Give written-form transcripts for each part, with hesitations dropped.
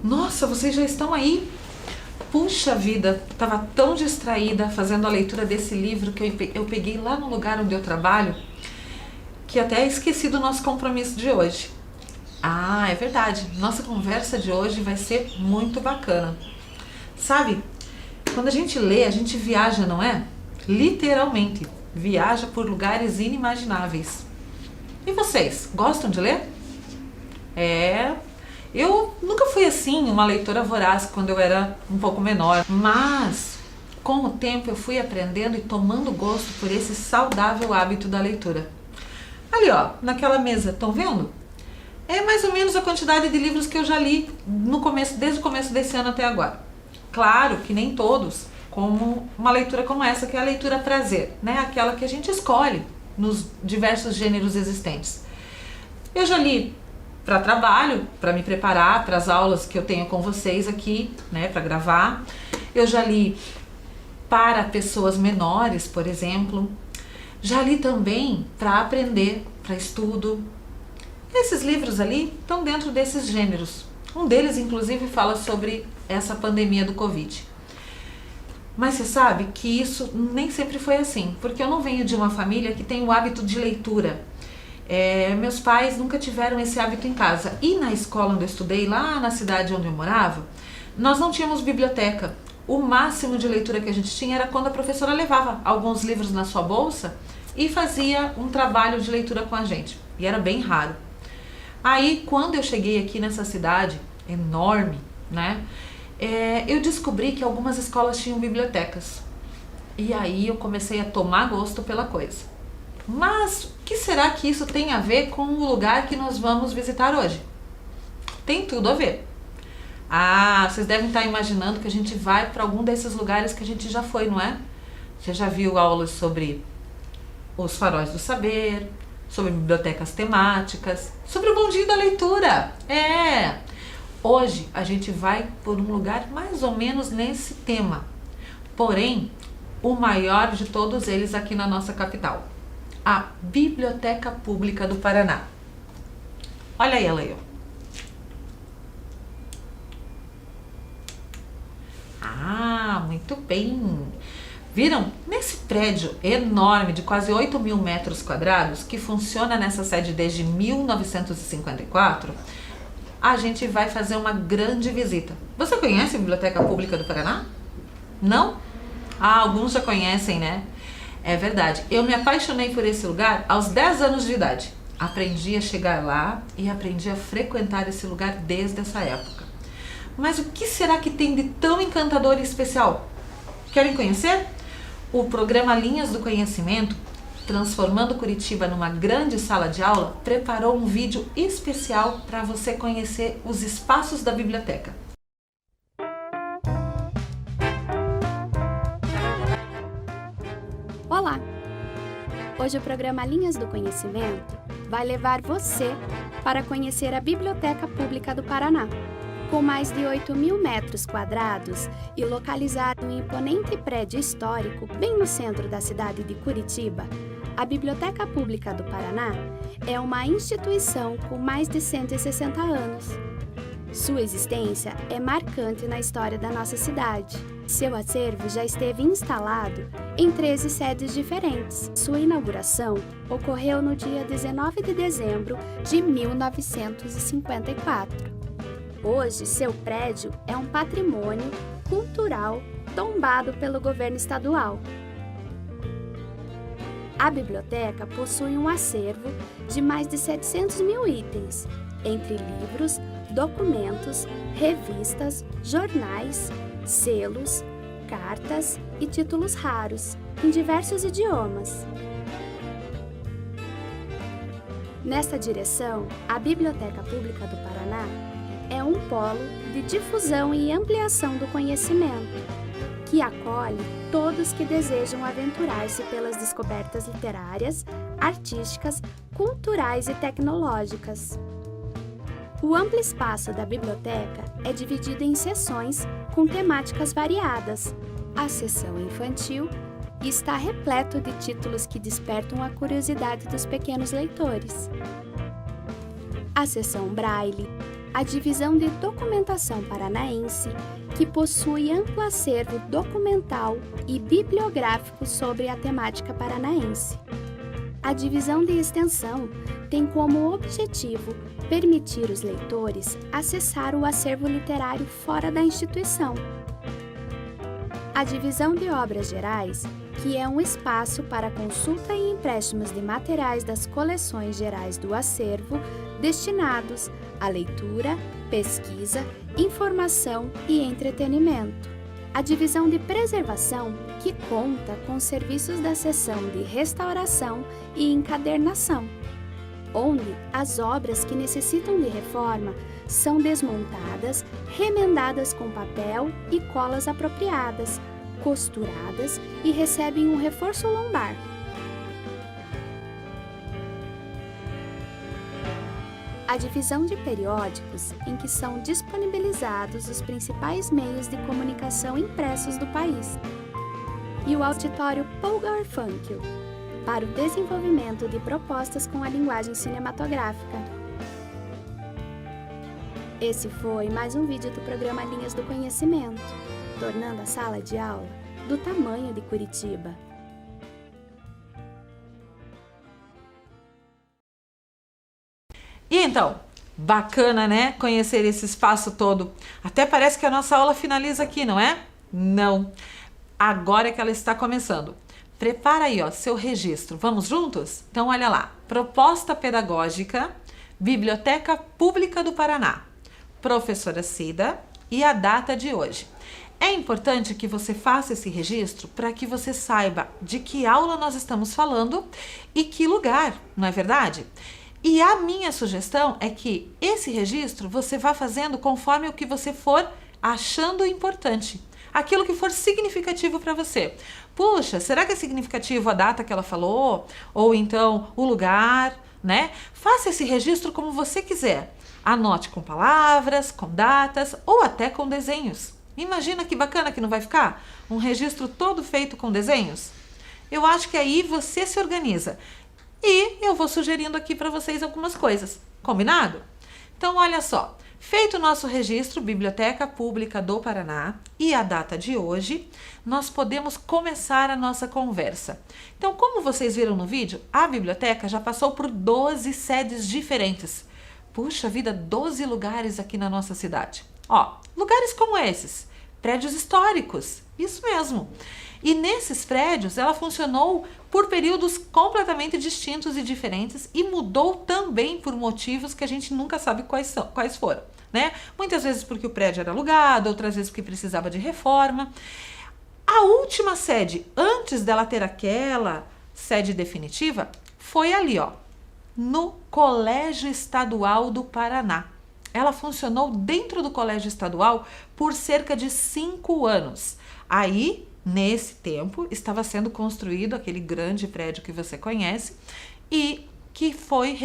Nossa, vocês já estão aí? Puxa vida, estava tão distraída fazendo a leitura desse livro que eu peguei lá no lugar onde eu trabalho, que até esqueci do nosso compromisso de hoje. Ah, é verdade, nossa conversa de hoje vai ser muito bacana. Sabe, quando a gente lê, a gente viaja, não é? Literalmente, viaja por lugares inimagináveis. E vocês, gostam de ler? Eu nunca fui assim, uma leitora voraz quando eu era um pouco menor, mas com o tempo eu fui aprendendo e tomando gosto por esse saudável hábito da leitura. Ali ó, naquela mesa, estão vendo? É mais ou menos a quantidade de livros que eu já li desde o começo desse ano até agora. Claro que nem todos, como uma leitura como essa, que é a leitura prazer, né? Aquela que a gente escolhe nos diversos gêneros existentes. Eu já li para trabalho, para me preparar para as aulas que eu tenho com vocês aqui, né, para gravar. Eu já li para pessoas menores, por exemplo. Já li também para aprender, para estudo. Esses livros ali estão dentro desses gêneros. Um deles, inclusive, fala sobre essa pandemia do Covid. Mas você sabe que isso nem sempre foi assim, porque eu não venho de uma família que tem o hábito de leitura. Meus pais nunca tiveram esse hábito em casa. E na escola onde eu estudei, lá na cidade onde eu morava, nós não tínhamos biblioteca. O máximo de leitura que a gente tinha era quando a professora levava alguns livros na sua bolsa e fazia um trabalho de leitura com a gente. E era bem raro. Aí, quando eu cheguei aqui nessa cidade enorme, né, eu descobri que algumas escolas tinham bibliotecas. E aí eu comecei a tomar gosto pela coisa. Mas o que será que isso tem a ver com o lugar que nós vamos visitar hoje? Tem tudo a ver. Ah, vocês devem estar imaginando que a gente vai para algum desses lugares que a gente já foi, não é? Você já viu aulas sobre os faróis do saber, sobre bibliotecas temáticas, sobre o bondinho da leitura. Hoje a gente vai por um lugar mais ou menos nesse tema. Porém, o maior de todos eles aqui na nossa capital. A Biblioteca Pública do Paraná. Olha ela aí. Ah, muito bem. Viram? Nesse prédio enorme de quase 8.000 metros quadrados, que funciona nessa sede desde 1954, a gente vai fazer uma grande visita. Você conhece a Biblioteca Pública do Paraná? Não? Ah, alguns já conhecem, né? É verdade, eu me apaixonei por esse lugar aos 10 anos de idade. Aprendi a chegar lá e aprendi a frequentar esse lugar desde essa época. Mas o que será que tem de tão encantador e especial? Querem conhecer? O programa Linhas do Conhecimento, transformando Curitiba numa grande sala de aula, preparou um vídeo especial para você conhecer os espaços da biblioteca. Olá! Hoje o programa Linhas do Conhecimento vai levar você para conhecer a Biblioteca Pública do Paraná. Com mais de 8.000 metros quadrados e localizado em um imponente prédio histórico bem no centro da cidade de Curitiba, a Biblioteca Pública do Paraná é uma instituição com mais de 160 anos. Sua existência é marcante na história da nossa cidade. Seu acervo já esteve instalado em 13 sedes diferentes. Sua inauguração ocorreu no dia 19 de dezembro de 1954. Hoje, seu prédio é um patrimônio cultural tombado pelo governo estadual. A biblioteca possui um acervo de mais de 700 mil itens, entre livros, documentos, revistas, jornais, selos, cartas e títulos raros, em diversos idiomas. Nessa direção, a Biblioteca Pública do Paraná é um polo de difusão e ampliação do conhecimento, que acolhe todos que desejam aventurar-se pelas descobertas literárias, artísticas, culturais e tecnológicas. O amplo espaço da biblioteca é dividido em seções com temáticas variadas. A seção infantil está repleto de títulos que despertam a curiosidade dos pequenos leitores. A seção Braille a Divisão de Documentação Paranaense, que possui amplo acervo documental e bibliográfico sobre a temática paranaense. A Divisão de Extensão tem como objetivo permitir os leitores acessar o acervo literário fora da instituição. A Divisão de Obras Gerais, que é um espaço para consulta e empréstimos de materiais das coleções gerais do acervo destinados à leitura, pesquisa, informação e entretenimento. A Divisão de Preservação, que conta com serviços da seção de restauração e encadernação, onde as obras que necessitam de reforma são desmontadas, remendadas com papel e colas apropriadas, costuradas e recebem um reforço lombar. A divisão de periódicos, em que são disponibilizados os principais meios de comunicação impressos do país. E o auditório Paul Garfunkel, para o desenvolvimento de propostas com a linguagem cinematográfica. Esse foi mais um vídeo do programa Linhas do Conhecimento, tornando a sala de aula do tamanho de Curitiba. E então, bacana, né? Conhecer esse espaço todo. Até parece que a nossa aula finaliza aqui, não é? Não. Agora é que ela está começando. Prepara aí, ó, seu registro. Vamos juntos? Então, olha lá. Proposta Pedagógica, Biblioteca Pública do Paraná. Professora Cida e a data de hoje. É importante que você faça esse registro para que você saiba de que aula nós estamos falando e que lugar, não é verdade? E a minha sugestão é que esse registro você vá fazendo conforme o que você for achando importante. Aquilo que for significativo para você. Puxa, será que é significativo a data que ela falou? Ou então o lugar, né? Faça esse registro como você quiser. Anote com palavras, com datas ou até com desenhos. Imagina que bacana que não vai ficar? Um registro todo feito com desenhos? Eu acho que aí você se organiza. E eu vou sugerindo aqui para vocês algumas coisas. Combinado? Então, olha só. Feito o nosso registro, Biblioteca Pública do Paraná, e a data de hoje, nós podemos começar a nossa conversa. Então, como vocês viram no vídeo, a biblioteca já passou por 12 sedes diferentes. Puxa vida, 12 lugares aqui na nossa cidade. Ó, lugares como esses, prédios históricos, isso mesmo. E nesses prédios ela funcionou por períodos completamente distintos e diferentes e mudou também por motivos que a gente nunca sabe quais foram, né? Muitas vezes porque o prédio era alugado, outras vezes porque precisava de reforma. A última sede, antes dela ter aquela sede definitiva, foi ali, ó, no Colégio Estadual do Paraná. Ela funcionou dentro do Colégio Estadual por cerca de 5 anos. Aí, nesse tempo, estava sendo construído aquele grande prédio que você conhece e que foi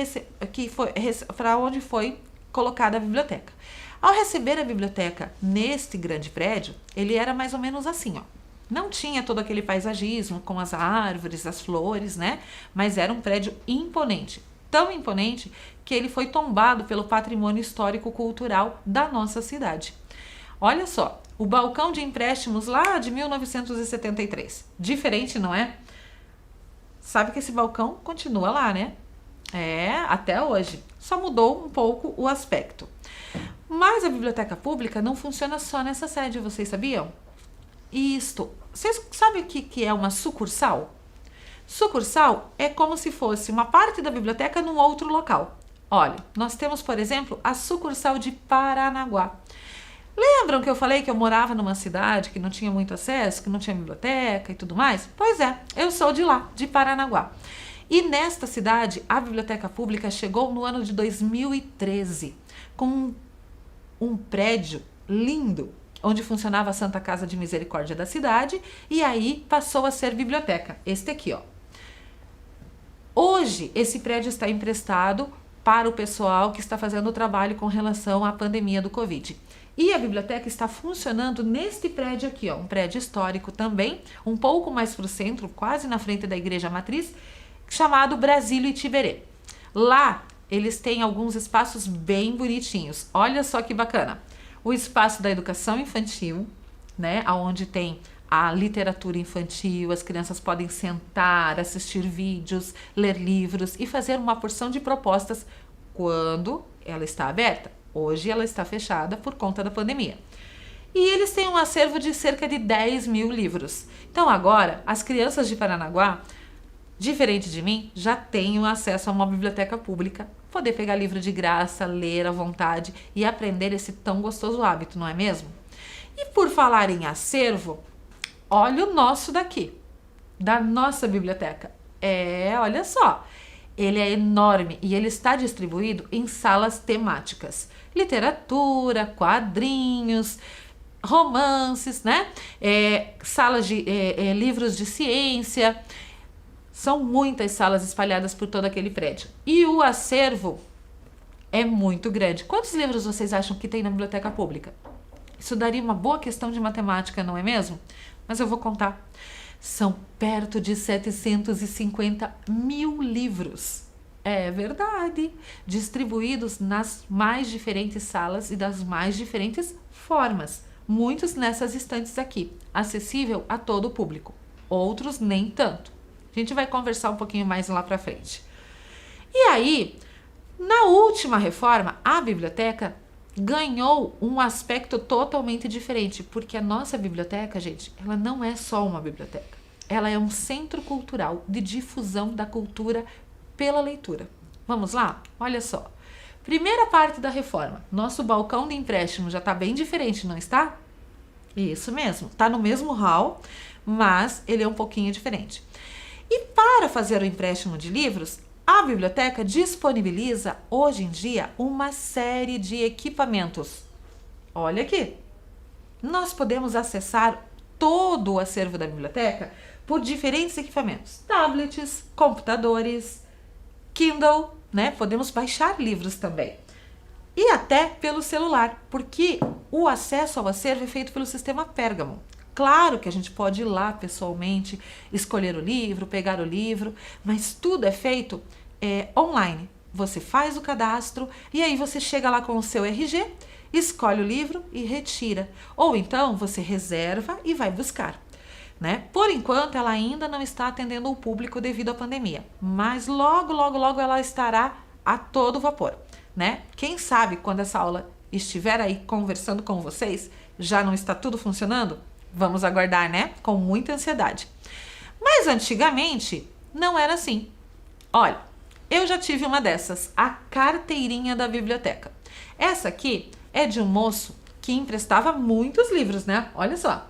para onde foi colocada a biblioteca. Ao receber a biblioteca neste grande prédio, ele era mais ou menos assim, ó. Não tinha todo aquele paisagismo com as árvores, as flores, né? Mas era um prédio imponente. Tão imponente que ele foi tombado pelo patrimônio histórico-cultural da nossa cidade. Olha só, o balcão de empréstimos lá de 1973. Diferente, não é? Sabe que esse balcão continua lá, né? É, até hoje. Só mudou um pouco o aspecto. Mas a biblioteca pública não funciona só nessa sede, vocês sabiam? Isto. Vocês sabem o que é uma sucursal? Sucursal é como se fosse uma parte da biblioteca num outro local. Olha, nós temos, por exemplo, a sucursal de Paranaguá. Lembram que eu falei que eu morava numa cidade que não tinha muito acesso, que não tinha biblioteca e tudo mais? Pois é, eu sou de lá, de Paranaguá. E nesta cidade, a biblioteca pública chegou no ano de 2013, com um prédio lindo, onde funcionava a Santa Casa de Misericórdia da cidade, e aí passou a ser biblioteca. Este aqui, ó. Hoje, esse prédio está emprestado para o pessoal que está fazendo o trabalho com relação à pandemia do Covid. E a biblioteca está funcionando neste prédio aqui, ó, um prédio histórico também, um pouco mais para o centro, quase na frente da Igreja Matriz, chamado Brasílio Itiberê. Lá eles têm alguns espaços bem bonitinhos. Olha só que bacana. O espaço da educação infantil, né, onde tem a literatura infantil, as crianças podem sentar, assistir vídeos, ler livros e fazer uma porção de propostas quando ela está aberta. Hoje ela está fechada por conta da pandemia. E eles têm um acervo de cerca de 10 mil livros. Então agora, as crianças de Paranaguá, diferente de mim, já têm acesso a uma biblioteca pública, poder pegar livro de graça, ler à vontade e aprender esse tão gostoso hábito, não é mesmo? E por falar em acervo, olha o nosso daqui, da nossa biblioteca. Olha só, ele é enorme e ele está distribuído em salas temáticas. Literatura, quadrinhos, romances, né? Salas de livros de ciência. São muitas salas espalhadas por todo aquele prédio. E o acervo é muito grande. Quantos livros vocês acham que tem na biblioteca pública? Isso daria uma boa questão de matemática, não é mesmo? Mas eu vou contar. São perto de 750 mil livros. É verdade. Distribuídos nas mais diferentes salas e das mais diferentes formas. Muitos nessas estantes aqui, acessível a todo o público. Outros nem tanto. A gente vai conversar um pouquinho mais lá pra frente. E aí, na última reforma, a biblioteca ganhou um aspecto totalmente diferente, porque a nossa biblioteca, gente, ela não é só uma biblioteca. Ela é um centro cultural de difusão da cultura pela leitura. Vamos lá? Olha só. Primeira parte da reforma. Nosso balcão de empréstimo já está bem diferente, não está? Isso mesmo. Está no mesmo hall, mas ele é um pouquinho diferente. E para fazer o empréstimo de livros, a biblioteca disponibiliza, hoje em dia, uma série de equipamentos. Olha aqui. Nós podemos acessar todo o acervo da biblioteca por diferentes equipamentos. Tablets, computadores, Kindle, né? Podemos baixar livros também. E até pelo celular, porque o acesso ao acervo é feito pelo sistema Pérgamo. Claro que a gente pode ir lá pessoalmente, escolher o livro, pegar o livro, mas tudo é feito online. Você faz o cadastro e aí você chega lá com o seu RG, escolhe o livro e retira. Ou então você reserva e vai buscar, né? Por enquanto ela ainda não está atendendo o público devido à pandemia, mas logo, logo, logo ela estará a todo vapor, né? Quem sabe quando essa aula estiver aí conversando com vocês, já não está tudo funcionando? Vamos aguardar, né? Com muita ansiedade. Mas antigamente não era assim. Olha, eu já tive uma dessas, a carteirinha da biblioteca. Essa aqui é de um moço que emprestava muitos livros, né? Olha só.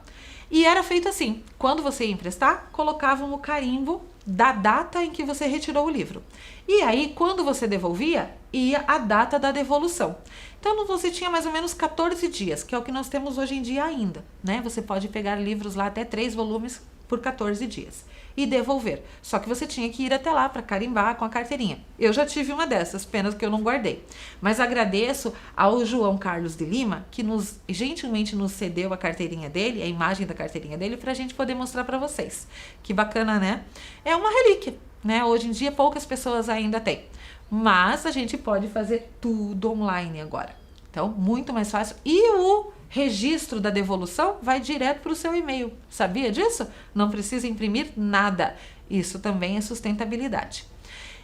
E era feito assim, quando você ia emprestar, colocavam o carimbo da data em que você retirou o livro. E aí, quando você devolvia, ia a data da devolução. Então, você tinha mais ou menos 14 dias, que é o que nós temos hoje em dia ainda, né? Você pode pegar livros lá até 3 volumes por 14 dias e devolver. Só que você tinha que ir até lá para carimbar com a carteirinha. Eu já tive uma dessas, pena que eu não guardei. Mas agradeço ao João Carlos de Lima, que gentilmente nos cedeu a carteirinha dele, a imagem da carteirinha dele, para a gente poder mostrar para vocês. Que bacana, né? É uma relíquia, né? Hoje em dia poucas pessoas ainda têm. Mas a gente pode fazer tudo online agora. Então, muito mais fácil. E o registro da devolução vai direto para o seu e-mail. Sabia disso? Não precisa imprimir nada. Isso também é sustentabilidade.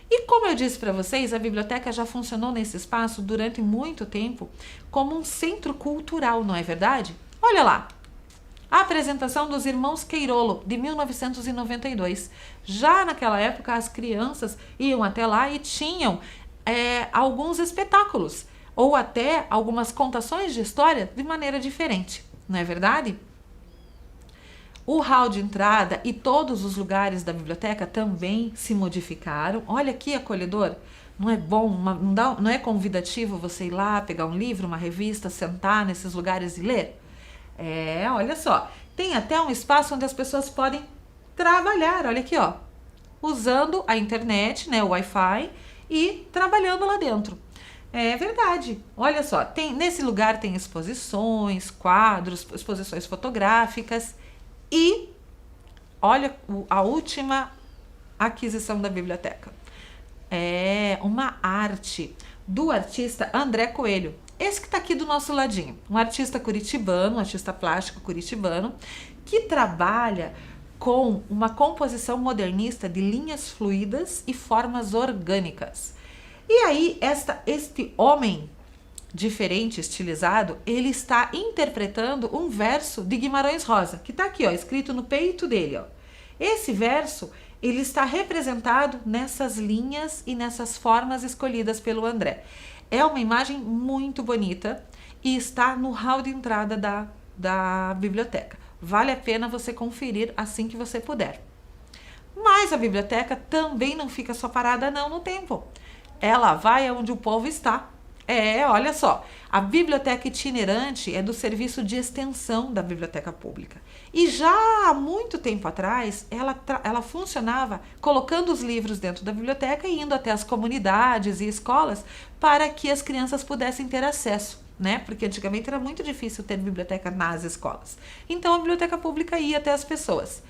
E como eu disse para vocês, a biblioteca já funcionou nesse espaço durante muito tempo como um centro cultural, não é verdade? Olha lá. A apresentação dos Irmãos Queirolo, de 1992. Já naquela época, as crianças iam até lá e tinham alguns espetáculos, ou até algumas contações de história de maneira diferente, não é verdade? O hall de entrada e todos os lugares da biblioteca também se modificaram. Olha que acolhedor. Não é bom, não é convidativo você ir lá, pegar um livro, uma revista, sentar nesses lugares e ler? Olha só, tem até um espaço onde as pessoas podem trabalhar, olha aqui, ó, usando a internet, né, o Wi-Fi e trabalhando lá dentro. É verdade, olha só, nesse lugar tem exposições, quadros, exposições fotográficas e olha a última aquisição da biblioteca. É uma arte do artista André Coelho. Esse que está aqui do nosso ladinho. Um artista curitibano, um artista plástico curitibano, que trabalha com uma composição modernista de linhas fluidas e formas orgânicas. E aí, este homem diferente, estilizado, ele está interpretando um verso de Guimarães Rosa, que está aqui, ó, escrito no peito dele, ó. Esse verso, ele está representado nessas linhas e nessas formas escolhidas pelo André. É uma imagem muito bonita e está no hall de entrada da biblioteca. Vale a pena você conferir assim que você puder. Mas a biblioteca também não fica só parada não no tempo. Ela vai aonde o povo está. Olha só, a biblioteca itinerante é do serviço de extensão da biblioteca pública. E já há muito tempo atrás, ela funcionava colocando os livros dentro da biblioteca e indo até as comunidades e escolas para que as crianças pudessem ter acesso, né? Porque antigamente era muito difícil ter biblioteca nas escolas. Então a biblioteca pública ia até as pessoas.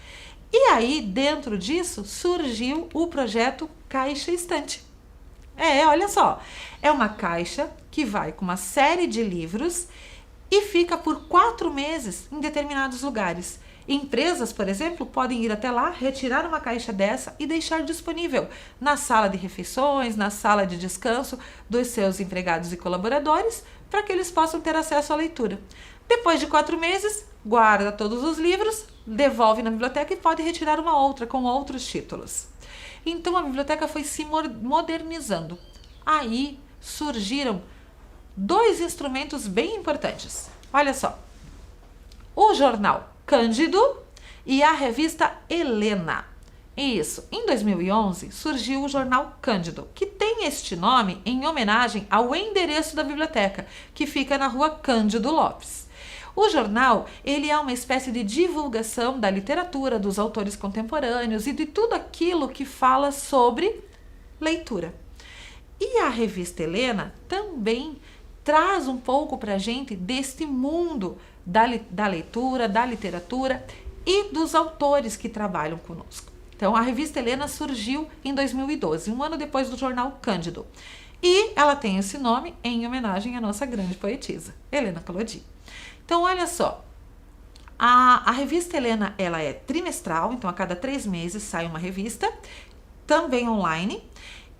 E aí, dentro disso, surgiu o projeto Caixa Estante. Olha só, é uma caixa que vai com uma série de livros e fica por 4 meses em determinados lugares. Empresas, por exemplo, podem ir até lá, retirar uma caixa dessa e deixar disponível na sala de refeições, na sala de descanso dos seus empregados e colaboradores, para que eles possam ter acesso à leitura. Depois de 4 meses, guarda todos os livros, devolve na biblioteca e pode retirar uma outra com outros títulos. Então a biblioteca foi se modernizando. Aí surgiram 2 instrumentos bem importantes. Olha só, o jornal Cândido e a revista Helena. Isso, em 2011 surgiu o jornal Cândido, que tem este nome em homenagem ao endereço da biblioteca, que fica na rua Cândido Lopes. O jornal, ele é uma espécie de divulgação da literatura, dos autores contemporâneos e de tudo aquilo que fala sobre leitura. E a revista Helena também traz um pouco para a gente deste mundo da leitura, da literatura e dos autores que trabalham conosco. Então, a revista Helena surgiu em 2012, um ano depois do jornal Cândido. E ela tem esse nome em homenagem à nossa grande poetisa, Helena Collodi. Então, olha só, a revista Helena, ela é trimestral, então a cada 3 meses sai uma revista, também online,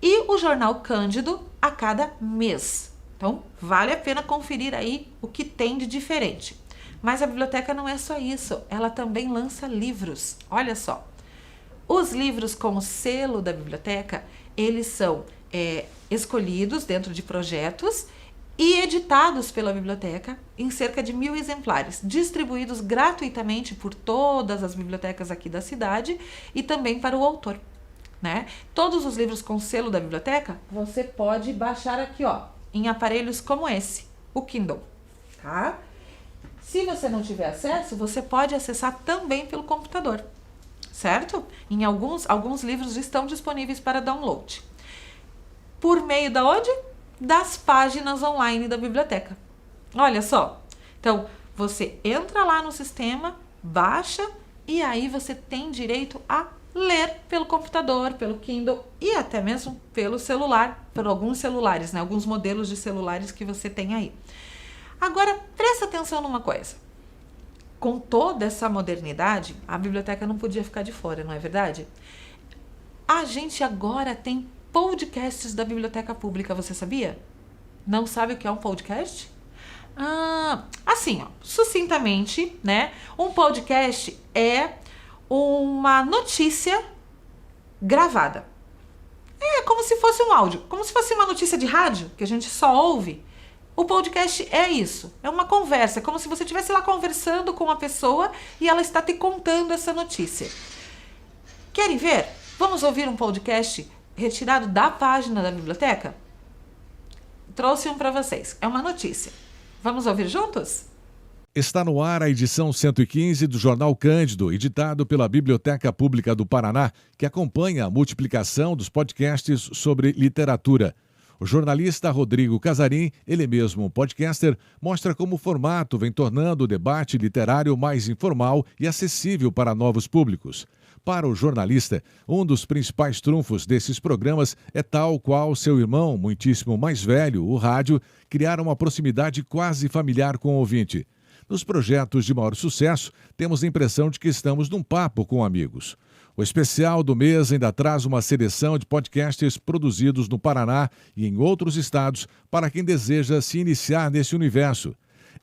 e o jornal Cândido a cada mês. Então, vale a pena conferir aí o que tem de diferente. Mas a biblioteca não é só isso, ela também lança livros. Olha só, os livros com o selo da biblioteca, eles são escolhidos dentro de projetos e editados pela biblioteca em cerca de 1.000 exemplares, distribuídos gratuitamente por todas as bibliotecas aqui da cidade e também para o autor, né? Todos os livros com selo da biblioteca, você pode baixar aqui, ó, em aparelhos como esse, o Kindle, tá? Se você não tiver acesso, você pode acessar também pelo computador, certo? Em alguns livros estão disponíveis para download. Por meio da onde? Das páginas online da biblioteca. Olha só, então você entra lá no sistema, baixa e aí você tem direito a ler pelo computador, pelo Kindle e até mesmo pelo celular, por alguns celulares, né? Alguns modelos de celulares que você tem aí. Agora, presta atenção numa coisa. Com toda essa modernidade, a biblioteca não podia ficar de fora, não é verdade? A gente agora tem podcasts da biblioteca pública, você sabia? Não sabe o que é um podcast? Assim, ó, sucintamente, né? Um podcast é uma notícia gravada. É como se fosse um áudio, como se fosse uma notícia de rádio, que a gente só ouve. O podcast é isso, é uma conversa, é como se você estivesse lá conversando com uma pessoa e ela está te contando essa notícia. Querem ver? Vamos ouvir um podcast retirado da página da biblioteca? Trouxe um para vocês. É uma notícia. Vamos ouvir juntos? Está no ar a edição 115 do Jornal Cândido, editado pela Biblioteca Pública do Paraná, que acompanha a multiplicação dos podcasts sobre literatura. O jornalista Rodrigo Casarim, ele mesmo um podcaster, mostra como o formato vem tornando o debate literário mais informal e acessível para novos públicos. Para o jornalista, um dos principais trunfos desses programas é tal qual seu irmão, muitíssimo mais velho, o rádio, criar uma proximidade quase familiar com o ouvinte. Nos projetos de maior sucesso, temos a impressão de que estamos num papo com amigos. O especial do mês ainda traz uma seleção de podcasts produzidos no Paraná e em outros estados para quem deseja se iniciar nesse universo.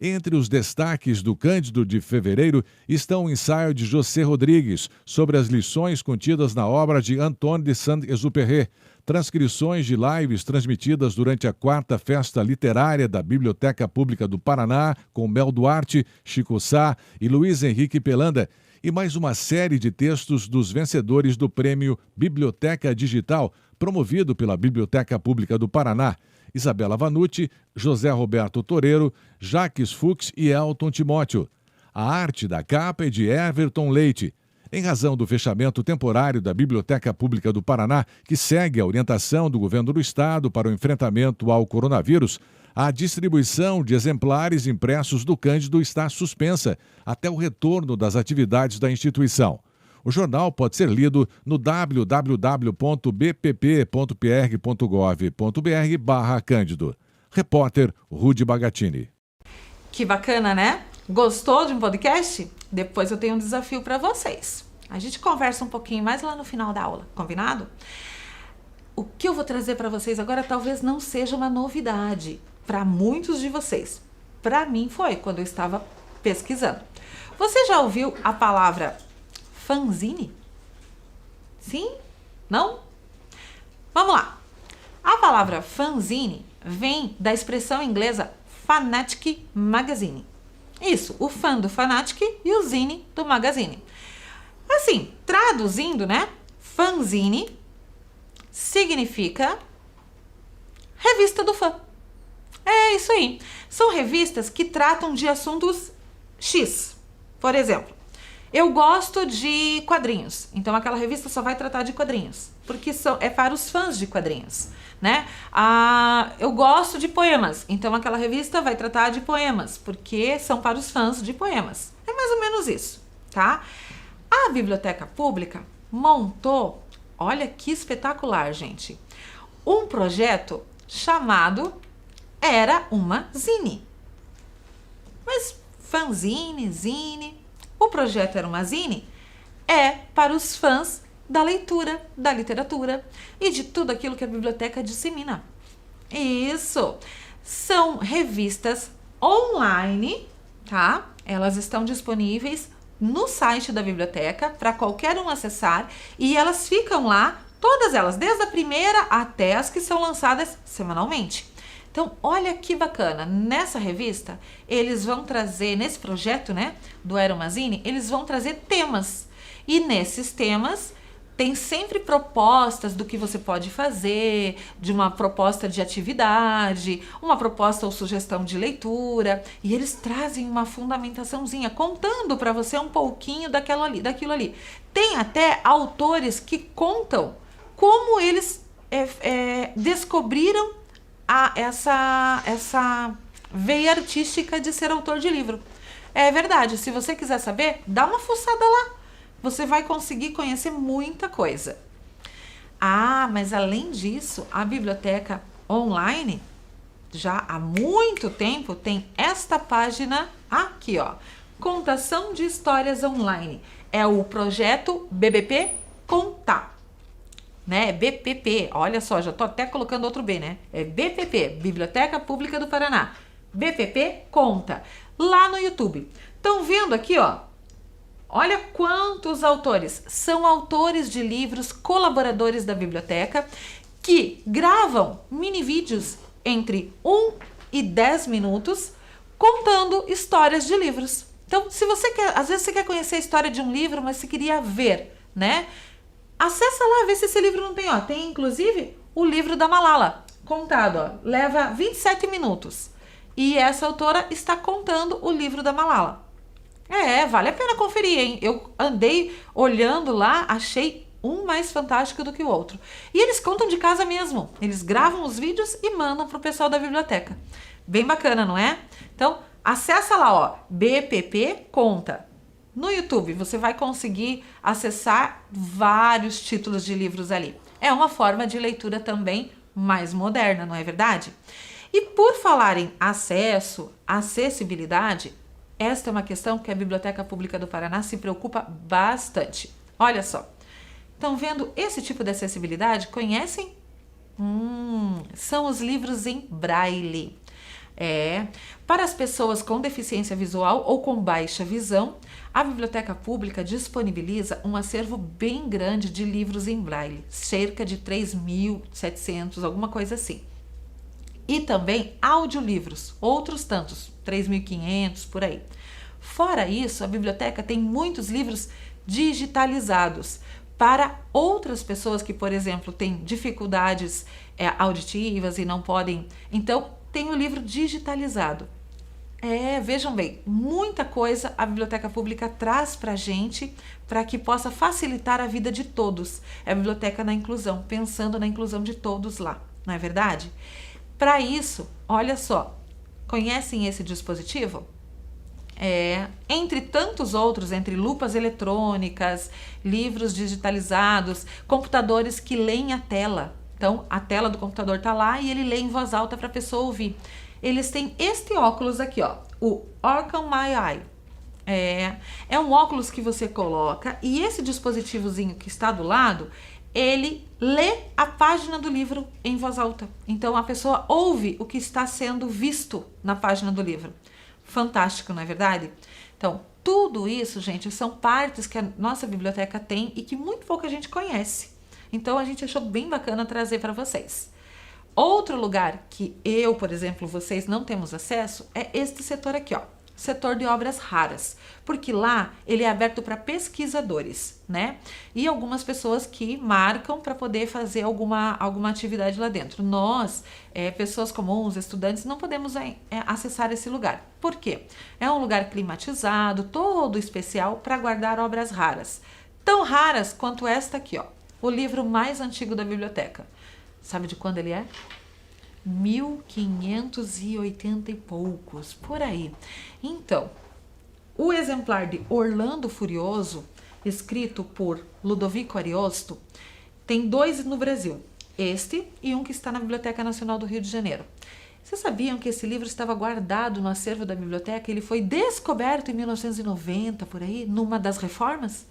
Entre os destaques do Cândido de fevereiro estão o ensaio de José Rodrigues sobre as lições contidas na obra de Antoine de Saint-Exupéry, transcrições de lives transmitidas durante a 4ª Festa Literária da Biblioteca Pública do Paraná, com Mel Duarte, Chico Sá e Luiz Henrique Pelanda, e mais uma série de textos dos vencedores do Prêmio Biblioteca Digital, promovido pela Biblioteca Pública do Paraná, Isabela Vanucci, José Roberto Toreiro, Jaques Fux e Elton Timóteo. A arte da capa é de Everton Leite. Em razão do fechamento temporário da Biblioteca Pública do Paraná, que segue a orientação do governo do estado para o enfrentamento ao coronavírus, a distribuição de exemplares impressos do Cândido está suspensa até o retorno das atividades da instituição. O jornal pode ser lido no www.bpp.pr.gov.br/Cândido. Repórter Rudy Bagatini. Que bacana, né? Gostou de um podcast? Depois eu tenho um desafio para vocês. A gente conversa um pouquinho mais lá no final da aula, combinado? O que eu vou trazer para vocês agora talvez não seja uma novidade para muitos de vocês. Para mim foi quando eu estava pesquisando. Você já ouviu a palavra fanzine? Sim? Não? Vamos lá. A palavra fanzine vem da expressão inglesa Fanatic Magazine. Isso, o fã do Fanatic e o zine do magazine. Assim, traduzindo, né? Fanzine significa revista do fã. É isso aí. São revistas que tratam de assuntos X. Por exemplo, eu gosto de quadrinhos, então aquela revista só vai tratar de quadrinhos, porque é para os fãs de quadrinhos, né? Eu gosto de poemas, então aquela revista vai tratar de poemas, porque são para os fãs de poemas. É mais ou menos isso, tá? A Biblioteca Pública montou, olha que espetacular, gente, um projeto chamado Era uma Zine. Mas fanzine, zine... O projeto Era uma Zine é para os fãs da leitura, da literatura e de tudo aquilo que a biblioteca dissemina. Isso! São revistas online, tá? Elas estão disponíveis no site da biblioteca para qualquer um acessar e elas ficam lá, todas elas, desde a primeira até as que são lançadas semanalmente. Então, olha que bacana, nessa revista, eles vão trazer, nesse projeto, né, do Era uma Zine, eles vão trazer temas. E nesses temas, tem sempre propostas do que você pode fazer, de uma proposta de atividade, uma proposta ou sugestão de leitura, e eles trazem uma fundamentaçãozinha, contando para você um pouquinho daquilo ali. Tem até autores que contam como eles descobriram essa veia artística de ser autor de livro. É verdade, se você quiser saber, dá uma fuçada lá. Você vai conseguir conhecer muita coisa. Mas além disso, a biblioteca online, já há muito tempo, tem esta página aqui, ó. Contação de Histórias Online. É o projeto BBP Contar. Né? BPP, olha só, já tô até colocando outro B, né? É BPP, Biblioteca Pública do Paraná. BPP Conta, lá no YouTube. Estão vendo aqui, ó? Olha quantos autores. São autores de livros, colaboradores da biblioteca, que gravam mini vídeos entre 1 e 10 minutos, contando histórias de livros. Então, se você quer, às vezes você quer conhecer a história de um livro, mas você queria ver, né? Acessa lá, vê se esse livro não tem, ó. Tem, inclusive, o livro da Malala, contado, ó. Leva 27 minutos. E essa autora está contando o livro da Malala. Vale a pena conferir, hein? Eu andei olhando lá, achei um mais fantástico do que o outro. E eles contam de casa mesmo. Eles gravam os vídeos e mandam pro pessoal da biblioteca. Bem bacana, não é? Então, acessa lá, ó. BPP Conta. No YouTube, você vai conseguir acessar vários títulos de livros ali. É uma forma de leitura também mais moderna, não é verdade? E por falar em acesso, acessibilidade, esta é uma questão que a Biblioteca Pública do Paraná se preocupa bastante. Olha só, estão vendo esse tipo de acessibilidade? Conhecem? São os livros em braille. Para as pessoas com deficiência visual ou com baixa visão, a Biblioteca Pública disponibiliza um acervo bem grande de livros em braille, cerca de 3.700, alguma coisa assim. E também audiolivros, outros tantos, 3.500 por aí. Fora isso, a biblioteca tem muitos livros digitalizados para outras pessoas que, por exemplo, têm dificuldades auditivas e não podem. Então, tem o livro digitalizado. Vejam bem, muita coisa a Biblioteca Pública traz para a gente para que possa facilitar a vida de todos. É a Biblioteca na Inclusão, pensando na inclusão de todos lá, não é verdade? Para isso, olha só, conhecem esse dispositivo? Entre tantos outros, entre lupas eletrônicas, livros digitalizados, computadores que leem a tela. Então, a tela do computador está lá e ele lê em voz alta para a pessoa ouvir. Eles têm este óculos aqui, ó, o Orcam My Eye. É um óculos que você coloca e esse dispositivozinho que está do lado, ele lê a página do livro em voz alta. Então, a pessoa ouve o que está sendo visto na página do livro. Fantástico, não é verdade? Então, tudo isso, gente, são partes que a nossa biblioteca tem e que muito pouca gente conhece. Então, a gente achou bem bacana trazer para vocês. Outro lugar que eu, por exemplo, vocês não temos acesso é este setor aqui, ó. Setor de obras raras, porque lá ele é aberto para pesquisadores, né? E algumas pessoas que marcam para poder fazer alguma atividade lá dentro. Nós, pessoas comuns, estudantes, não podemos acessar esse lugar. Por quê? É um lugar climatizado, todo especial para guardar obras raras. Tão raras quanto esta aqui, ó. O livro mais antigo da biblioteca. Sabe de quando ele é? 1580 e poucos, por aí. Então, o exemplar de Orlando Furioso, escrito por Ludovico Ariosto, tem 2 no Brasil, este e um que está na Biblioteca Nacional do Rio de Janeiro. Vocês sabiam que esse livro estava guardado no acervo da biblioteca? Ele foi descoberto em 1990, por aí, numa das reformas?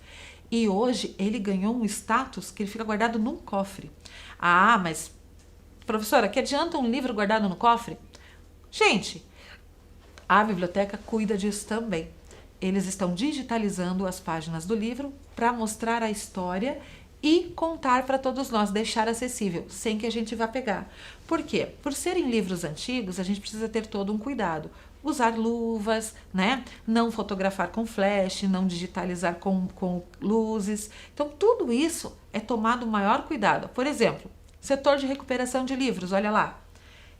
E hoje ele ganhou um status que ele fica guardado num cofre. Ah, mas professora, que adianta um livro guardado no cofre? Gente, a biblioteca cuida disso também. Eles estão digitalizando as páginas do livro para mostrar a história e contar para todos nós, deixar acessível, sem que a gente vá pegar. Por quê? Por serem livros antigos, a gente precisa ter todo um cuidado. Usar luvas, né? Não fotografar com flash, não digitalizar com luzes. Então, tudo isso é tomado maior cuidado. Por exemplo, setor de recuperação de livros, olha lá.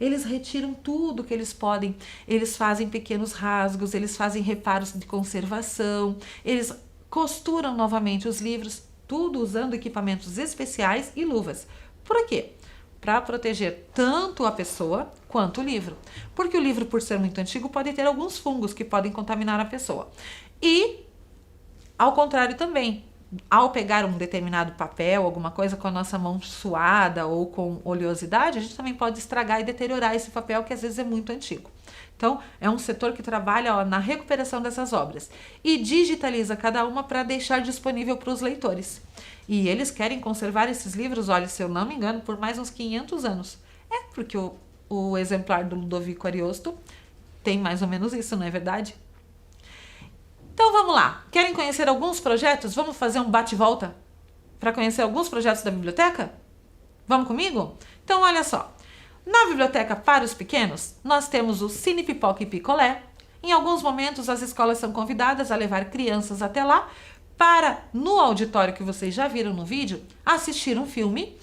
Eles retiram tudo que eles podem, eles fazem pequenos rasgos, eles fazem reparos de conservação, eles costuram novamente os livros, tudo usando equipamentos especiais e luvas. Por quê? Para proteger tanto a pessoa quanto o livro. Porque o livro, por ser muito antigo, pode ter alguns fungos que podem contaminar a pessoa. E, ao contrário também, ao pegar um determinado papel, alguma coisa com a nossa mão suada ou com oleosidade, a gente também pode estragar e deteriorar esse papel que às vezes é muito antigo. Então, é um setor que trabalha na recuperação dessas obras e digitaliza cada uma para deixar disponível para os leitores. E eles querem conservar esses livros, olha, se eu não me engano, por mais uns 500 anos. Porque o exemplar do Ludovico Ariosto tem mais ou menos isso, não é verdade? Então vamos lá, querem conhecer alguns projetos? Vamos fazer um bate-volta para conhecer alguns projetos da biblioteca? Vamos comigo? Então olha só, na biblioteca para os pequenos, nós temos o Cine Pipoca e Picolé. Em alguns momentos as escolas são convidadas a levar crianças até lá para, no auditório que vocês já viram no vídeo, assistir um filme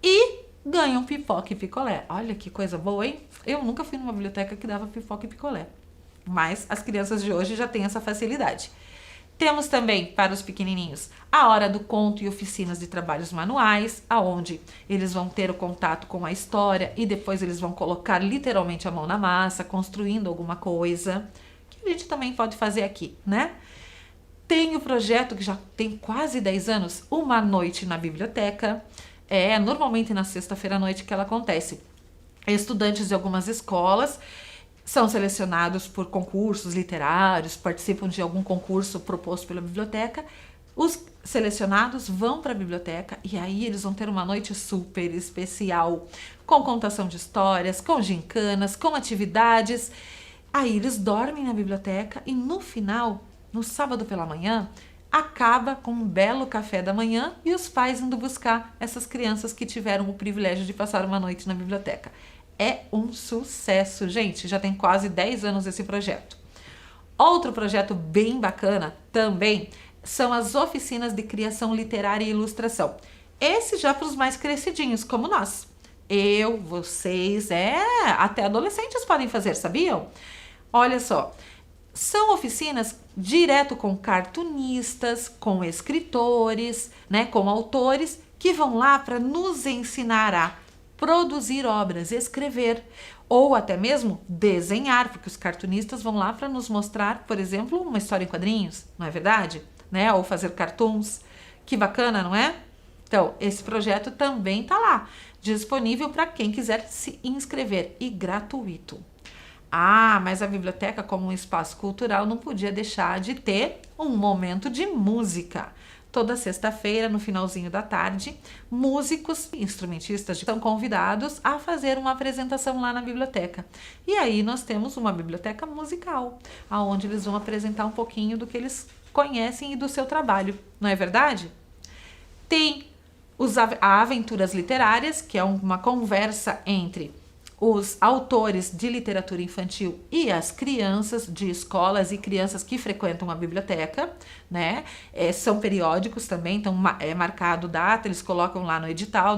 e ganham pipoca e picolé. Olha que coisa boa, hein? Eu nunca fui numa biblioteca que dava pipoca e picolé. Mas as crianças de hoje já têm essa facilidade. Temos também, para os pequenininhos, a hora do conto e oficinas de trabalhos manuais, aonde eles vão ter o contato com a história e depois eles vão colocar literalmente a mão na massa, construindo alguma coisa, que a gente também pode fazer aqui, né? Tem o projeto que já tem quase 10 anos, Uma Noite na Biblioteca. Normalmente na sexta-feira à noite que ela acontece. Estudantes de algumas escolas são selecionados por concursos literários, participam de algum concurso proposto pela biblioteca. Os selecionados vão para a biblioteca e aí eles vão ter uma noite super especial, com contação de histórias, com gincanas, com atividades. Aí eles dormem na biblioteca e no final, no sábado pela manhã, acaba com um belo café da manhã e os pais indo buscar essas crianças que tiveram o privilégio de passar uma noite na biblioteca. É um sucesso, gente, já tem quase 10 anos esse projeto. Outro projeto bem bacana também são as oficinas de criação literária e ilustração. Esse já para os mais crescidinhos, como nós. Eu, vocês, até adolescentes podem fazer, sabiam? Olha só, são oficinas direto com cartunistas, com escritores, né, com autores que vão lá para nos ensinar a produzir obras, escrever ou até mesmo desenhar, porque os cartunistas vão lá para nos mostrar, por exemplo, uma história em quadrinhos, não é verdade? Né? Ou fazer cartoons. Que bacana, não é? Então, esse projeto também está lá, disponível para quem quiser se inscrever e gratuito. Mas a biblioteca, como um espaço cultural, não podia deixar de ter um momento de música. Toda sexta-feira, no finalzinho da tarde, músicos e instrumentistas são convidados a fazer uma apresentação lá na biblioteca. E aí nós temos uma biblioteca musical, onde eles vão apresentar um pouquinho do que eles conhecem e do seu trabalho, não é verdade? Tem a Aventuras Literárias, que é uma conversa entre os autores de literatura infantil e as crianças de escolas e crianças que frequentam a biblioteca, né? São periódicos também, então é marcado data, eles colocam lá no edital,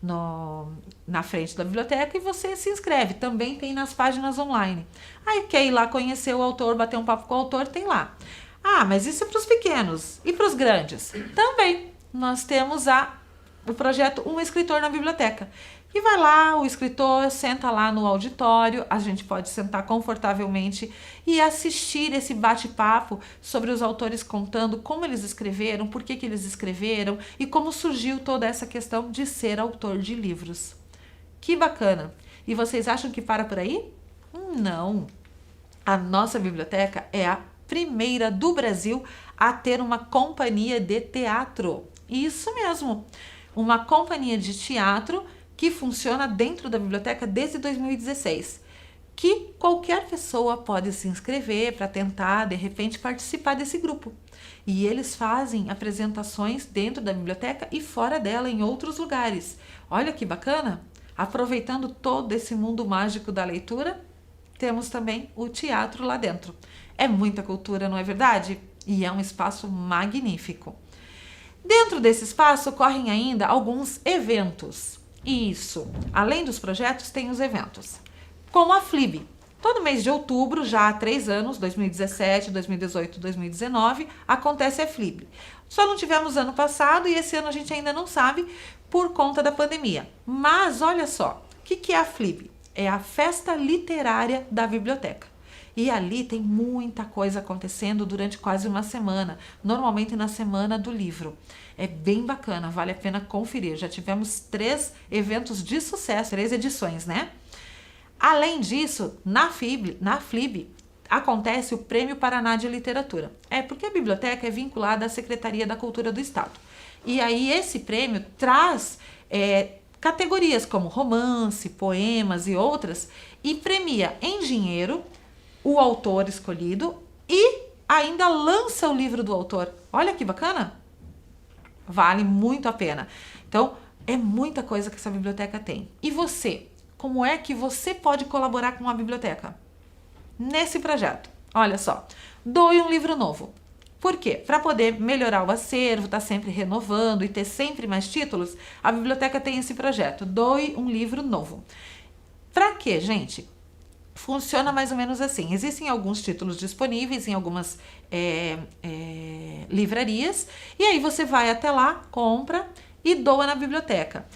na frente da biblioteca e você se inscreve. Também tem nas páginas online. Aí quer ir lá conhecer o autor, bater um papo com o autor, tem lá. Mas isso é para os pequenos e para os grandes? Também. Nós temos o projeto Um Escritor na Biblioteca. E vai lá, o escritor senta lá no auditório, a gente pode sentar confortavelmente e assistir esse bate-papo sobre os autores contando como eles escreveram, por que eles escreveram e como surgiu toda essa questão de ser autor de livros. Que bacana! E vocês acham que para por aí? Não! A nossa biblioteca é a primeira do Brasil a ter uma companhia de teatro. Isso mesmo! Uma companhia de teatro que funciona dentro da biblioteca desde 2016, que qualquer pessoa pode se inscrever para tentar, de repente, participar desse grupo. E eles fazem apresentações dentro da biblioteca e fora dela, em outros lugares. Olha que bacana! Aproveitando todo esse mundo mágico da leitura, temos também o teatro lá dentro. É muita cultura, não é verdade? E é um espaço magnífico. Dentro desse espaço ocorrem ainda alguns eventos. Isso, além dos projetos, tem os eventos. Como a FLIB. Todo mês de outubro, já há 3 anos, 2017, 2018, 2019, acontece a FLIB. Só não tivemos ano passado e esse ano a gente ainda não sabe por conta da pandemia. Mas olha só, o que é a FLIB? É a Festa Literária da Biblioteca. E ali tem muita coisa acontecendo durante quase uma semana, normalmente na Semana do Livro. É bem bacana, vale a pena conferir. Já tivemos 3 eventos de sucesso, 3 edições, né? Além disso, na FLIB acontece o Prêmio Paraná de Literatura. Porque a biblioteca é vinculada à Secretaria da Cultura do Estado. E aí esse prêmio traz categorias como romance, poemas e outras, e premia em dinheiro o autor escolhido e ainda lança o livro do autor. Olha que bacana! Vale muito a pena. Então, é muita coisa que essa biblioteca tem. E você? Como é que você pode colaborar com a biblioteca? Nesse projeto, olha só, doe um livro novo. Por quê? Para poder melhorar o acervo, tá sempre renovando e ter sempre mais títulos, a biblioteca tem esse projeto, doe um livro novo. Para quê, gente? Funciona mais ou menos assim. Existem alguns títulos disponíveis em algumas livrarias e aí você vai até lá, compra e doa na biblioteca.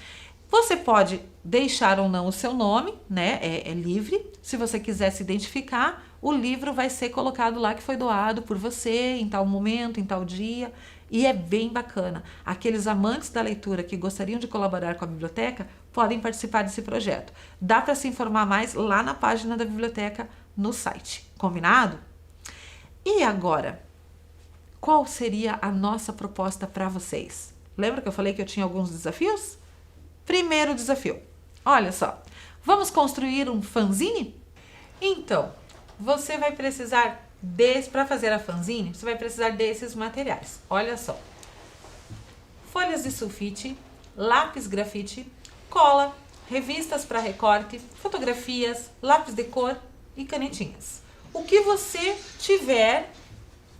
Você pode deixar ou não o seu nome, né? É livre, se você quiser se identificar, o livro vai ser colocado lá que foi doado por você, em tal momento, em tal dia, e é bem bacana. Aqueles amantes da leitura que gostariam de colaborar com a biblioteca podem participar desse projeto. Dá para se informar mais lá na página da biblioteca no site. Combinado? E agora, qual seria a nossa proposta para vocês? Lembra que eu falei que eu tinha alguns desafios? Primeiro desafio, olha só, vamos construir um fanzine? Então, você vai precisar para fazer a fanzine, você vai precisar desses materiais. Olha só, folhas de sulfite, lápis grafite, cola, revistas para recorte, fotografias, lápis de cor e canetinhas. O que você tiver,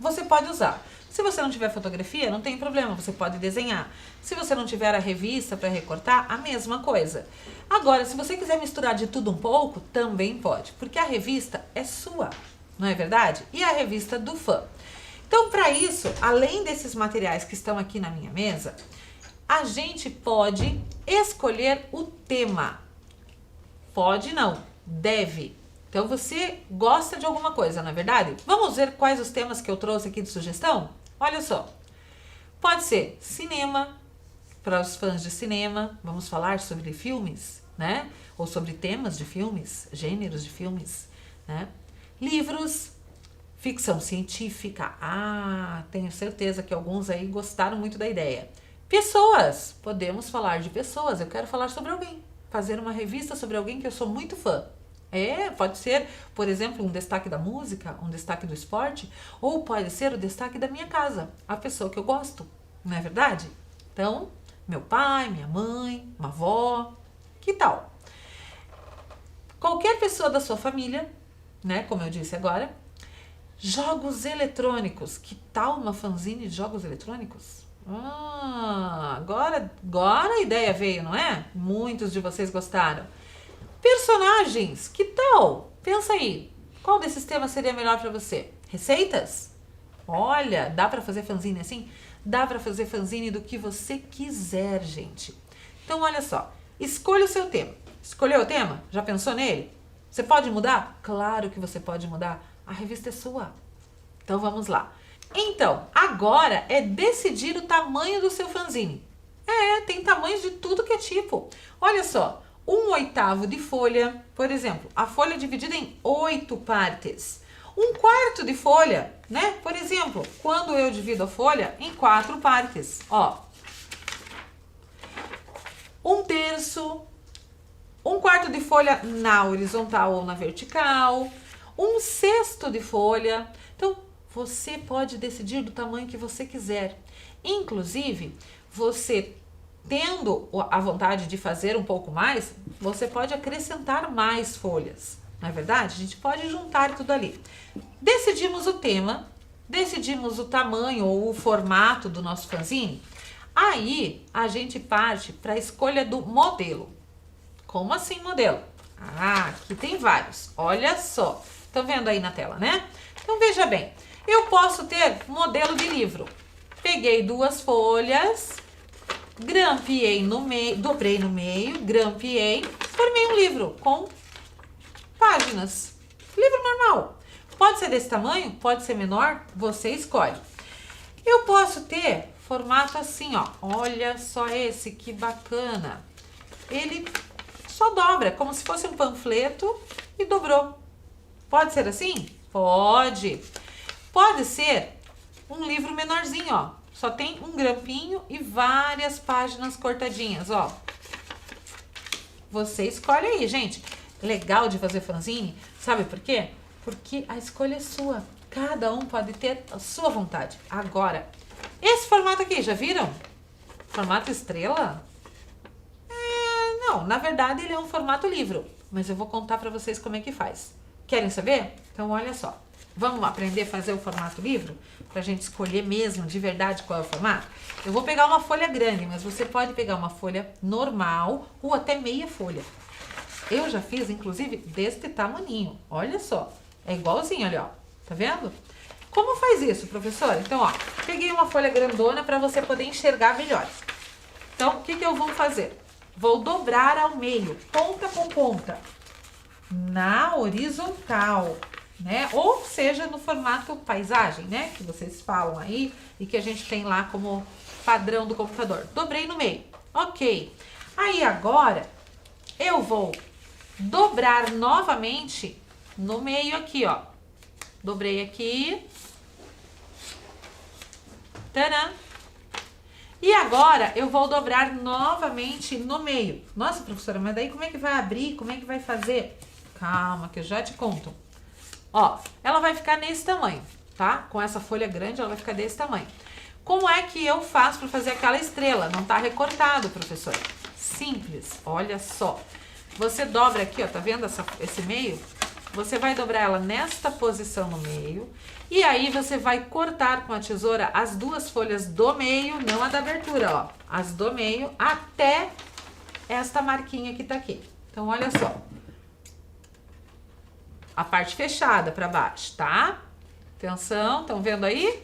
você pode usar. Se você não tiver fotografia, não tem problema, você pode desenhar. Se você não tiver a revista para recortar, a mesma coisa. Agora, se você quiser misturar de tudo um pouco, também pode, porque a revista é sua, não é verdade? E a revista do fã. Então, para isso, além desses materiais que estão aqui na minha mesa, a gente pode escolher o tema. Pode não, deve. Então, você gosta de alguma coisa, não é verdade? Vamos ver quais os temas que eu trouxe aqui de sugestão? Olha só, pode ser cinema, para os fãs de cinema, vamos falar sobre filmes, né? Ou sobre temas de filmes, gêneros de filmes, né? Livros, ficção científica, tenho certeza que alguns aí gostaram muito da ideia. Pessoas, podemos falar de pessoas, eu quero falar sobre alguém, fazer uma revista sobre alguém que eu sou muito fã. Pode ser, por exemplo, um destaque da música, um destaque do esporte, ou pode ser o destaque da minha casa, a pessoa que eu gosto, não é verdade? Então, meu pai, minha mãe, uma avó, que tal? Qualquer pessoa da sua família, né, como eu disse agora, jogos eletrônicos, que tal uma fanzine de jogos eletrônicos? Agora a ideia veio, não é? Muitos de vocês gostaram. Personagens, que tal? Pensa aí, qual desses temas seria melhor para você? Receitas? Olha, dá para fazer fanzine assim? Dá para fazer fanzine do que você quiser, gente. Então, olha só, escolha o seu tema. Escolheu o tema? Já pensou nele? Você pode mudar? Claro que você pode mudar. A revista é sua. Então, vamos lá. Então, agora é decidir o tamanho do seu fanzine. Tem tamanhos de tudo que é tipo. Olha só. 1/8 de folha, por exemplo, a folha é dividida em 8 partes. 1/4 de folha, né? Por exemplo, quando eu divido a folha em 4 partes, ó. 1/3, 1/4 de folha na horizontal ou na vertical, 1/6 de folha. Então, você pode decidir do tamanho que você quiser. Inclusive, você tendo a vontade de fazer um pouco mais, você pode acrescentar mais folhas, não é verdade? A gente pode juntar tudo ali. Decidimos o tema, decidimos o tamanho ou o formato do nosso fanzine, aí a gente parte para a escolha do modelo. Como assim modelo? Aqui tem vários, olha só. Estão vendo aí na tela, né? Então veja bem, eu posso ter modelo de livro. Peguei 2 folhas, grampeei no meio, dobrei no meio, grampeei, formei um livro com páginas. Livro normal. Pode ser desse tamanho, pode ser menor, você escolhe. Eu posso ter formato assim, ó. Olha só esse, que bacana. Ele só dobra, como se fosse um panfleto e dobrou. Pode ser assim? Pode. Pode ser um livro menorzinho, ó. Só tem um grampinho e várias páginas cortadinhas, ó. Você escolhe aí, gente. Legal de fazer fanzine, sabe por quê? Porque a escolha é sua. Cada um pode ter a sua vontade. Agora, esse formato aqui, já viram? Formato estrela? Não, na verdade ele é um formato livro. Mas eu vou contar pra vocês como é que faz. Querem saber? Então olha só. Vamos aprender a fazer o formato livro? Pra gente escolher mesmo, de verdade, qual é o formato? Eu vou pegar uma folha grande, mas você pode pegar uma folha normal ou até meia folha. Eu já fiz, inclusive, deste tamaninho. Olha só. É igualzinho ali, ó. Tá vendo? Como faz isso, professora? Então, ó, peguei uma folha grandona para você poder enxergar melhor. Então, o que eu vou fazer? Vou dobrar ao meio, ponta com ponta, na horizontal. né? Ou seja, no formato paisagem, né? Que vocês falam aí e que a gente tem lá como padrão do computador. Dobrei no meio. Ok. Aí agora eu vou dobrar novamente no meio aqui, ó. Dobrei aqui. Tadã! E agora eu vou dobrar novamente no meio. Nossa, professora, mas daí como é que vai abrir? Como é que vai fazer? Calma, que eu já te conto. Ó, ela vai ficar nesse tamanho, tá? Com essa folha grande, ela vai ficar desse tamanho. Como é que eu faço para fazer aquela estrela? Não tá recortado, professor. Simples, olha só. Você dobra aqui, ó, tá vendo esse meio? Você vai dobrar ela nesta posição no meio. E aí você vai cortar com a tesoura as duas folhas do meio, não a da abertura, ó. As do meio até esta marquinha que tá aqui. Então, olha só. A parte fechada para baixo, tá? Atenção, estão vendo aí?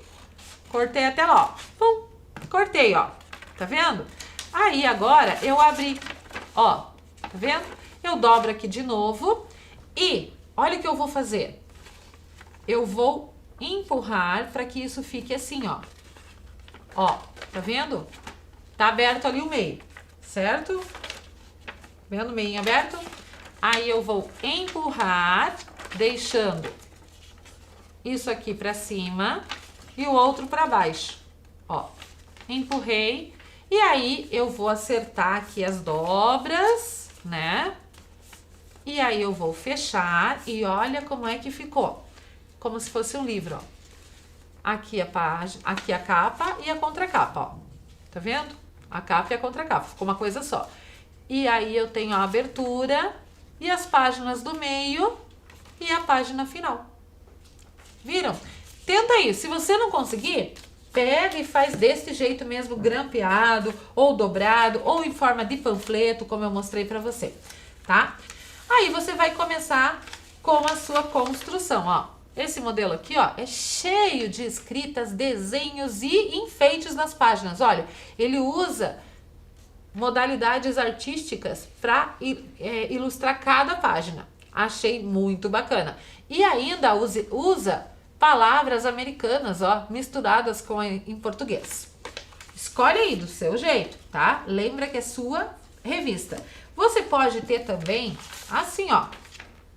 Cortei até lá, ó. Pum, cortei, ó. Tá vendo? Aí agora eu abri, ó. Tá vendo? Eu dobro aqui de novo e olha o que eu vou fazer. Eu vou empurrar para que isso fique assim, ó. Ó, tá vendo? Tá aberto ali o meio, certo? Vendo o meio aberto? Aí eu vou empurrar, deixando isso aqui para cima e o outro para baixo. Ó, empurrei e aí eu vou acertar aqui as dobras, né? E aí eu vou fechar e olha como é que ficou. Como se fosse um livro, ó. Aqui a página, aqui a capa e a contracapa, ó. Tá vendo? A capa e a contracapa, ficou uma coisa só. E aí eu tenho a abertura e as páginas do meio e a página final. Viram? Tenta aí, se você não conseguir, pega e faz desse jeito mesmo, grampeado, ou dobrado, ou em forma de panfleto, como eu mostrei pra você, tá? Aí você vai começar com a sua construção, ó. Esse modelo aqui, ó, é cheio de escritas, desenhos e enfeites nas páginas. Olha, ele usa modalidades artísticas para ilustrar cada página. Achei muito bacana. E ainda usa palavras americanas, ó, misturadas em português. Escolhe aí do seu jeito, tá? Lembra que é sua revista. Você pode ter também, assim, ó,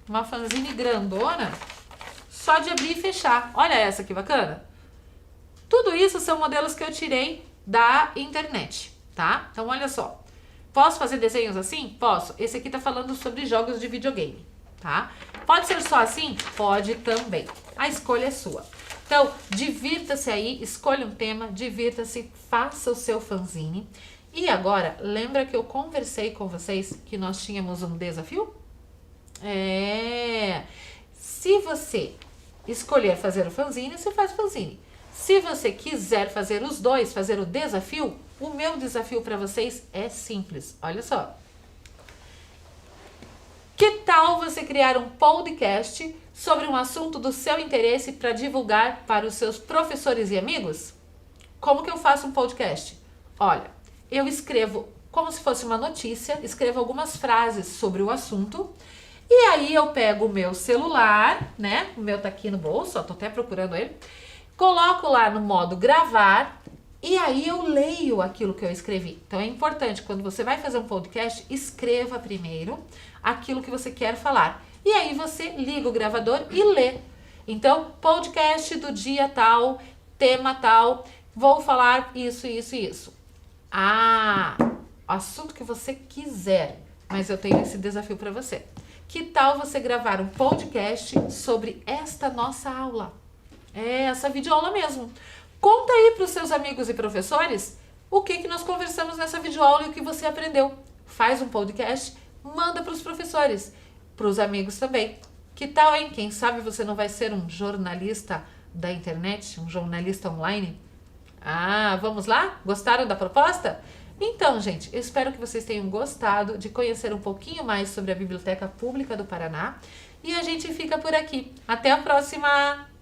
uma fanzine grandona, só de abrir e fechar. Olha essa que bacana. Tudo isso são modelos que eu tirei da internet, tá? Então, olha só. Posso fazer desenhos assim? Posso. Esse aqui tá falando sobre jogos de videogame, tá? Pode ser só assim? Pode também. A escolha é sua. Então, divirta-se aí, escolha um tema, divirta-se, faça o seu fanzine. E agora, lembra que eu conversei com vocês que nós tínhamos um desafio? Se você escolher fazer o fanzine, você faz o fanzine. Se você quiser fazer os dois, fazer o desafio, o meu desafio para vocês é simples. Olha só. Que tal você criar um podcast sobre um assunto do seu interesse para divulgar para os seus professores e amigos? Como que eu faço um podcast? Olha, eu escrevo como se fosse uma notícia, escrevo algumas frases sobre o assunto. E aí eu pego o meu celular, né? O meu tá aqui no bolso, ó, tô até procurando ele. Coloco lá no modo gravar e aí eu leio aquilo que eu escrevi. Então é importante, quando você vai fazer um podcast, escreva primeiro aquilo que você quer falar. E aí você liga o gravador e lê. Então, podcast do dia tal, tema tal, vou falar isso, isso e isso. Assunto que você quiser, mas eu tenho esse desafio para você. Que tal você gravar um podcast sobre esta nossa aula? Essa videoaula mesmo. Conta aí para os seus amigos e professores o que nós conversamos nessa videoaula e o que você aprendeu. Faz um podcast, manda para os professores, para os amigos também. Que tal, hein? Quem sabe você não vai ser um jornalista da internet, um jornalista online? Vamos lá? Gostaram da proposta? Então, gente, eu espero que vocês tenham gostado de conhecer um pouquinho mais sobre a Biblioteca Pública do Paraná. E a gente fica por aqui. Até a próxima!